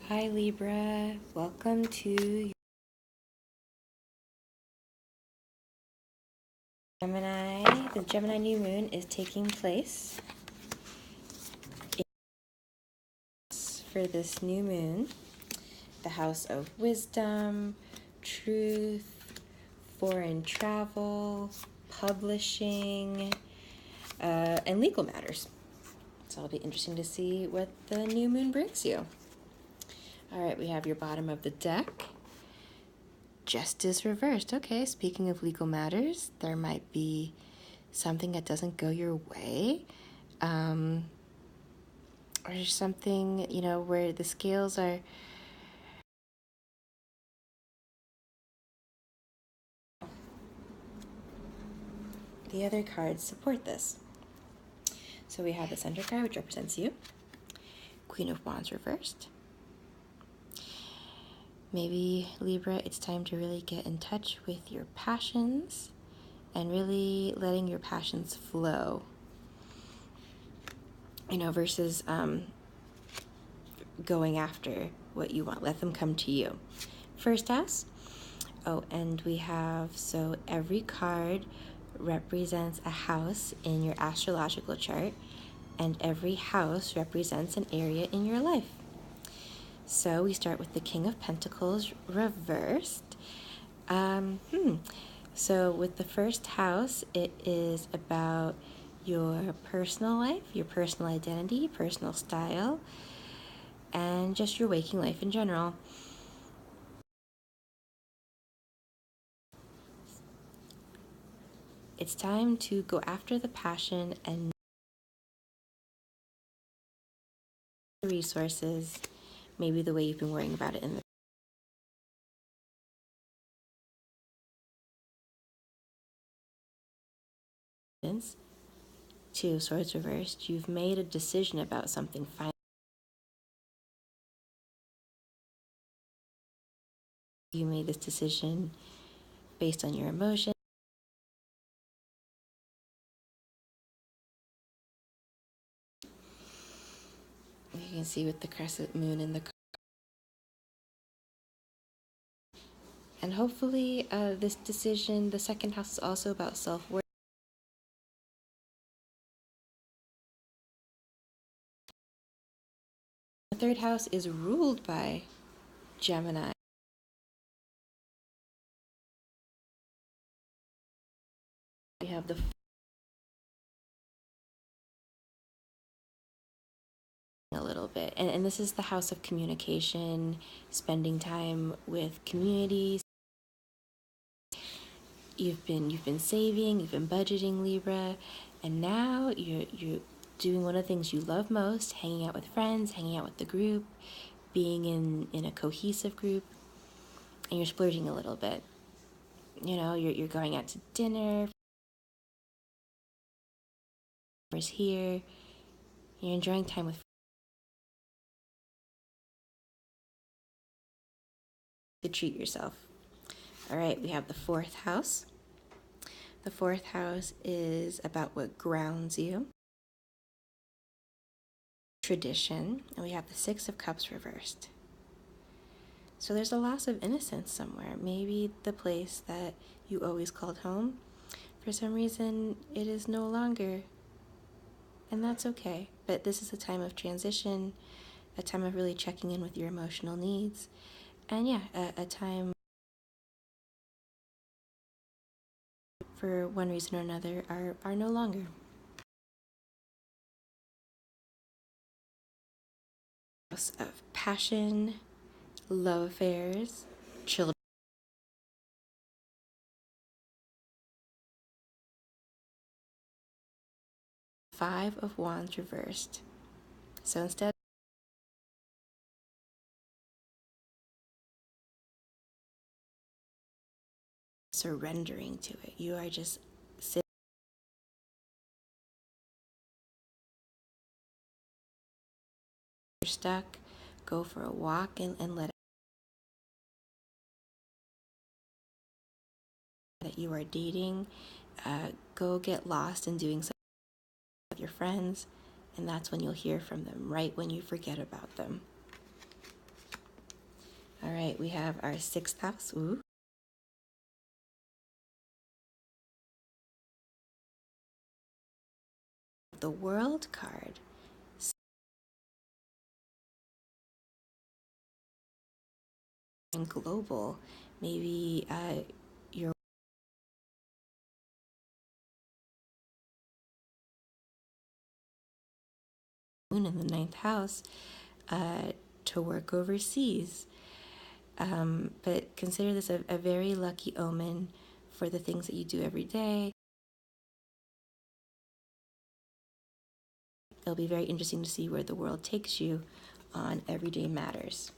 Hi Libra, welcome to Gemini. The Gemini new moon is taking place for this new moon. The house of wisdom, truth, foreign travel, publishing, and legal matters. So it'll be interesting to see what the new moon brings you. All right, we have your bottom of the deck. Justice reversed. Okay, speaking of legal matters, there might be something that doesn't go your way, or something, where the scales are. The other cards support this. So we have the center card, which represents you. Queen of Wands reversed. Maybe, Libra, it's time to really get in touch with your passions and really letting your passions flow. Versus going after what you want. Let them come to you. First house. Oh, and we have, so every card represents a house in your astrological chart, and every house represents an area in your life. So we start with the King of Pentacles reversed. So with the first house, it is about your personal life, your personal identity, personal style, and just your waking life in general. It's time to go after the passion and the resources, maybe the way you've been worrying about it in the Two of Swords reversed. You've made a decision about something finally. You made this decision based on your emotion. You can see with the crescent moon in the and hopefully this decision, the second house, is also about self-worth. The third house is ruled by Gemini. We have the a little bit, and this is the house of communication, spending time with communities. You've been saving, you've been budgeting, Libra, and now you're doing one of the things you love most: hanging out with friends, hanging out with the group, being in a cohesive group, and you're splurging a little bit. You're going out to dinner. Here, you're enjoying time with to treat yourself. All right, we have the fourth house. The fourth house is about what grounds you. Tradition, and we have the Six of Cups reversed. So there's a loss of innocence somewhere. Maybe the place that you always called home, for some reason, it is no longer. And that's okay. But this is a time of transition, a time of really checking in with your emotional needs. And yeah, a time for one reason or another are no longer. House of passion, love affairs, children. Five of Wands reversed. So instead, surrendering to it, you are just sitting. You're stuck, go for a walk and let it that you are dating. Go get lost in doing something with your friends, and that's when you'll hear from them, right when you forget about them. right, we have our 6th house. Ooh. The World card. And global. Maybe your moon in the 9th house to work overseas. But consider this a very lucky omen for the things that you do every day. It'll be very interesting to see where the world takes you on everyday matters.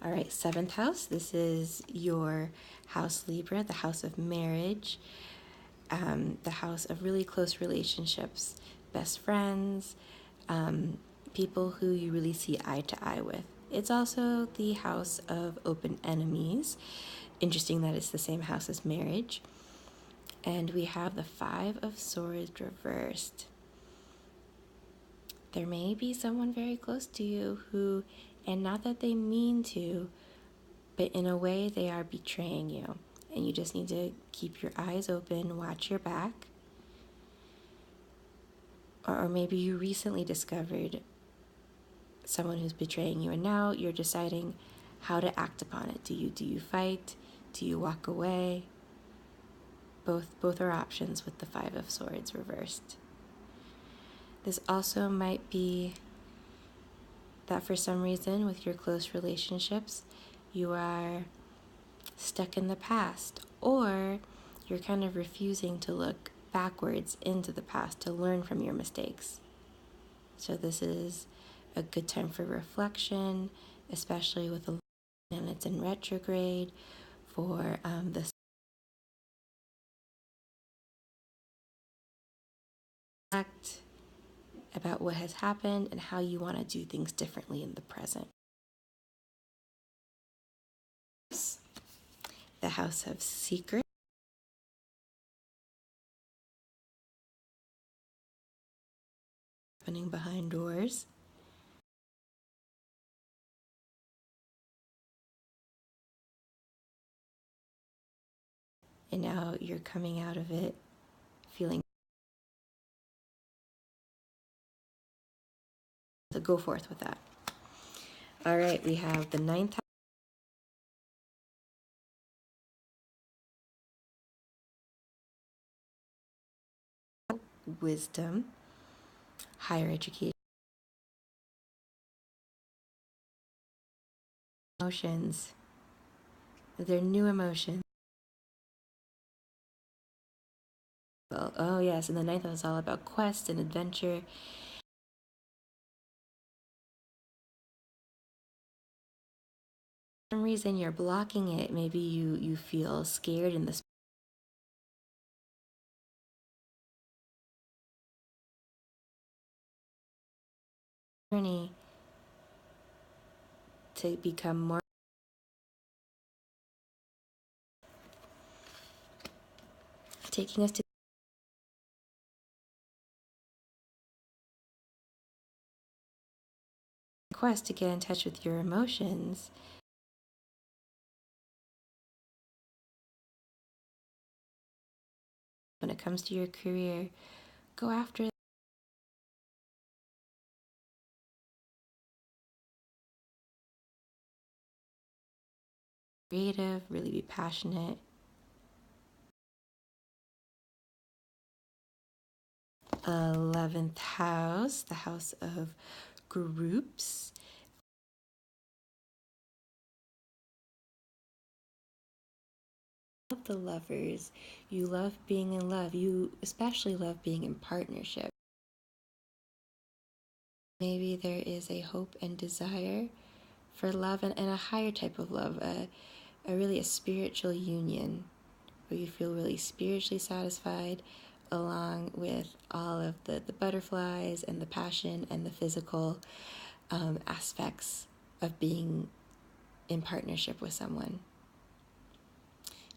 All right, 7th house. This is your house Libra, the house of marriage, the house of really close relationships, best friends, people who you really see eye to eye with. It's also the house of open enemies. Interesting that it's the same house as marriage. And we have the 5 of Swords reversed. There may be someone very close to you who, and not that they mean to, but in a way they are betraying you. And you just need to keep your eyes open, watch your back. Or maybe you recently discovered someone who's betraying you, and now you're deciding how to act upon it. Do you fight? Do you walk away? Both are options with the 5 of Swords reversed. This also might be that for some reason with your close relationships, you are stuck in the past, or you're kind of refusing to look backwards into the past to learn from your mistakes. So this is a good time for reflection, especially with the planets in retrograde, for the fact about what has happened and how you want to do things differently in the present. The house of secrets, happening behind doors. And now you're coming out of it feeling to go forth with that. All right, we have the 9th house, wisdom, higher education, emotions. They're new emotions. Well, oh yes, and the 9th house is all about quest and adventure. For some reason you're blocking it. Maybe you feel scared in this journey to become more, taking us to quest to get in touch with your emotions. When it comes to your career, go after it. Creative, really be passionate. 11th house, the house of groups. Love the lovers. You love being in love. You especially love being in partnership. Maybe there is a hope and desire for love and a higher type of love, a really a spiritual union where you feel really spiritually satisfied along with all of the butterflies and the passion and the physical aspects of being in partnership with someone.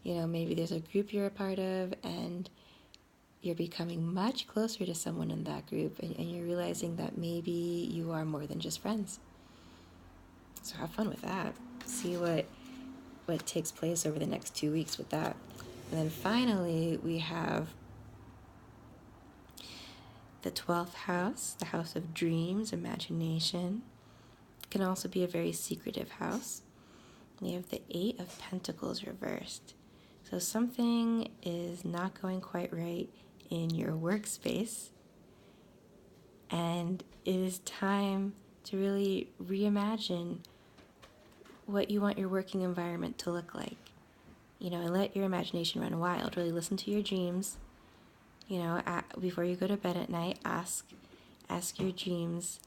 You know, maybe there's a group you're a part of and you're becoming much closer to someone in that group, and you're realizing that maybe you are more than just friends. So have fun with that. See what what takes place over the next 2 weeks with that. And then finally, we have the 12th house, the house of dreams, imagination. It can also be a very secretive house. We have the 8 of Pentacles reversed. So something is not going quite right in your workspace, and it is time to really reimagine what you want your working environment to look like. And let your imagination run wild. Really listen to your dreams. Before you go to bed at night, ask your dreams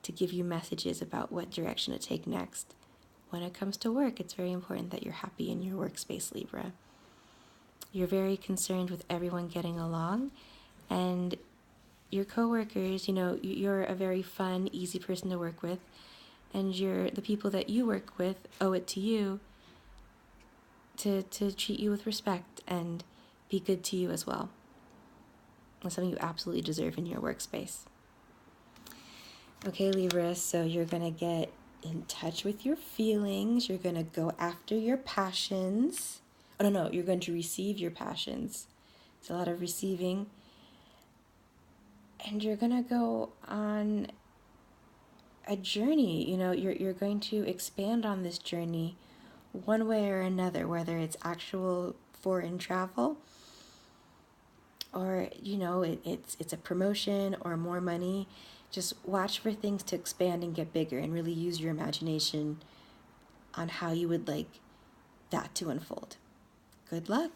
to give you messages about what direction to take next. When it comes to work, it's very important that you're happy in your workspace, Libra. You're very concerned with everyone getting along, and your coworkers, you're a very fun, easy person to work with, and the people that you work with owe it to you to treat you with respect and be good to you as well. That's something you absolutely deserve in your workspace. Okay, Libra, so you're going to get in touch with your feelings. You're going to go after your passions. Oh, no, you're going to receive your passions. It's a lot of receiving. And you're going to go on a journey. You're going to expand on this journey one way or another, whether it's actual foreign travel or, it's a promotion or more money. Just watch for things to expand and get bigger, and really use your imagination on how you would like that to unfold. Good luck.